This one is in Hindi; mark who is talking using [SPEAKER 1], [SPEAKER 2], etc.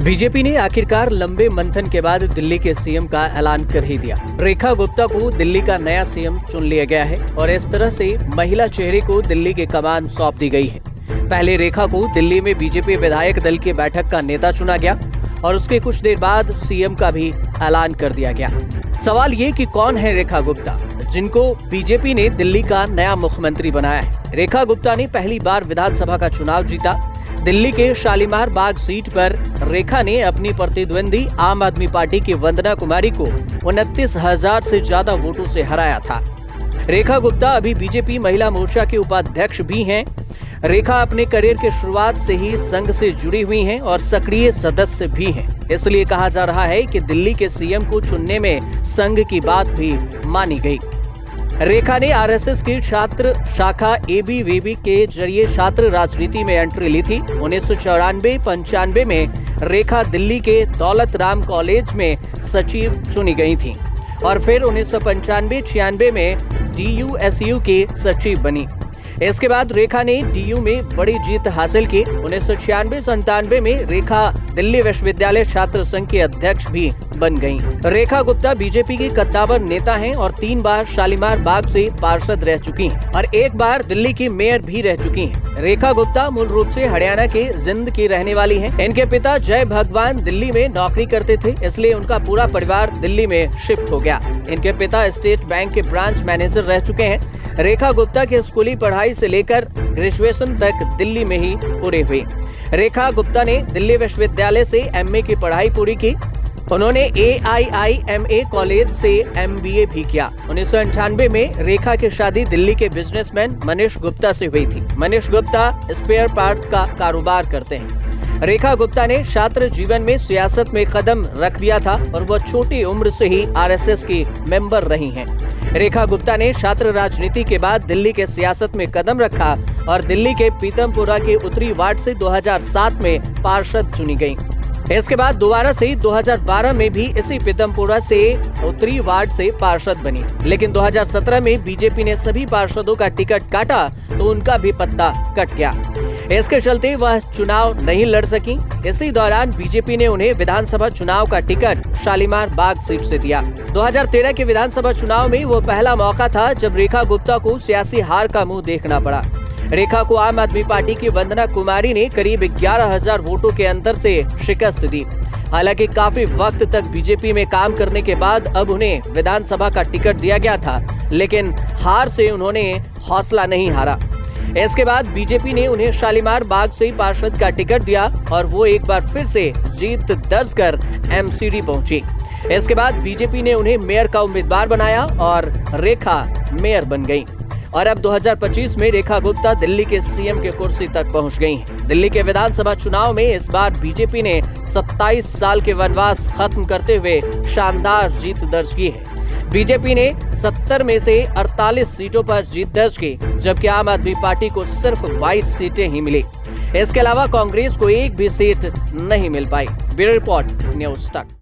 [SPEAKER 1] बीजेपी ने आखिरकार लंबे मंथन के बाद दिल्ली के सीएम का ऐलान कर ही दिया। रेखा गुप्ता को दिल्ली का नया सीएम चुन लिया गया है और इस तरह से महिला चेहरे को दिल्ली की कमान सौंप दी गई है। पहले रेखा को दिल्ली में बीजेपी विधायक दल की बैठक का नेता चुना गया और उसके कुछ देर बाद सीएम का भी ऐलान कर दिया गया। सवाल ये कि कौन है रेखा गुप्ता, जिनको बीजेपी ने दिल्ली का नया मुख्यमंत्री बनाया है। रेखा गुप्ता ने पहली बार विधानसभा का चुनाव जीता। दिल्ली के शालीमार बाग सीट पर रेखा ने अपनी प्रतिद्वंदी आम आदमी पार्टी की वंदना कुमारी को 29,000 से ज्यादा वोटों से हराया था। रेखा गुप्ता अभी बीजेपी महिला मोर्चा के उपाध्यक्ष भी हैं। रेखा अपने करियर के शुरुआत से ही संघ से जुड़ी हुई हैं और सक्रिय सदस्य भी हैं। इसलिए कहा जा रहा है कि दिल्ली के सीएम को चुनने में संघ की बात भी मानी गई। रेखा ने आरएसएस की छात्र शाखा एबीवीपी के जरिए छात्र राजनीति में एंट्री ली थी। 1994-95 में रेखा दिल्ली के दौलत राम कॉलेज में सचिव चुनी गई थी और फिर 1995-96 में DUSU के सचिव बनी। इसके बाद रेखा ने DU में बड़ी जीत हासिल की। 1996-97 में रेखा दिल्ली विश्वविद्यालय छात्र संघ के अध्यक्ष भी बन गईं। रेखा गुप्ता बीजेपी की कद्दावर नेता हैं और 3 बार शालीमार बाग से पार्षद रह चुकी हैं और 1 बार दिल्ली की मेयर भी रह चुकी हैं। रेखा गुप्ता मूल रूप से हरियाणा के जिंद की रहने वाली हैं। इनके पिता जय भगवान दिल्ली में नौकरी करते थे, इसलिए उनका पूरा परिवार दिल्ली में शिफ्ट हो गया। इनके पिता स्टेट बैंक के ब्रांच मैनेजर रह चुके हैं। रेखा गुप्ता की स्कूली पढ़ाई से लेकर ग्रेजुएशन तक दिल्ली में ही पूरी हुई। रेखा गुप्ता ने दिल्ली विश्वविद्यालय से MA की पढ़ाई पूरी की। उन्होंने AIIMA कॉलेज से MBA भी किया। 1998 में रेखा की शादी दिल्ली के बिजनेसमैन मनीष गुप्ता से हुई थी। मनीष गुप्ता स्पेयर पार्ट्स का कारोबार करते हैं। रेखा गुप्ता ने छात्र जीवन में सियासत में कदम रख दिया था और वह छोटी उम्र से ही RSS की मेंबर रही हैं। रेखा गुप्ता ने छात्र राजनीति के बाद दिल्ली के सियासत में कदम रखा और दिल्ली के पीतमपुरा के उत्तरी वार्ड से 2007 में पार्षद चुनी गयी। इसके बाद दोबारा से 2012 में भी इसी पीतमपुरा से उत्तरी वार्ड से पार्षद बनी, लेकिन 2017 में बीजेपी ने सभी पार्षदों का टिकट काटा तो उनका भी पत्ता कट गया। इसके चलते वह चुनाव नहीं लड़ सकी। इसी दौरान बीजेपी ने उन्हें विधानसभा चुनाव का टिकट शालीमार बाग सीट से दिया। 2013 के विधानसभा चुनाव में वो पहला मौका था जब रेखा गुप्ता को सियासी हार का मुंह देखना पड़ा। रेखा को आम आदमी पार्टी की वंदना कुमारी ने करीब 11,000 वोटों के अंतर से शिकस्त दी। हालांकि काफी वक्त तक बीजेपी में काम करने के बाद अब उन्हें विधानसभा का टिकट दिया गया था, लेकिन हार से उन्होंने हौसला नहीं हारा। इसके बाद बीजेपी ने उन्हें शालीमार बाग से पार्षद का टिकट दिया और वो एक बार फिर से जीत दर्ज कर MCD पहुंची। इसके बाद बीजेपी ने उन्हें मेयर का उम्मीदवार बनाया और रेखा मेयर बन गई और अब 2025 में रेखा गुप्ता दिल्ली के सीएम के कुर्सी तक पहुंच गई हैं। दिल्ली के विधानसभा चुनाव में इस बार बीजेपी ने 27 साल के वनवास खत्म करते हुए शानदार जीत दर्ज की है। बीजेपी ने 70 में से 48 सीटों पर जीत दर्ज की, जबकि आम आदमी पार्टी को सिर्फ 22 सीटें ही मिली। इसके अलावा कांग्रेस को एक भी सीट नहीं मिल पाई। ब्यूरो रिपोर्ट, न्यूज़ तक।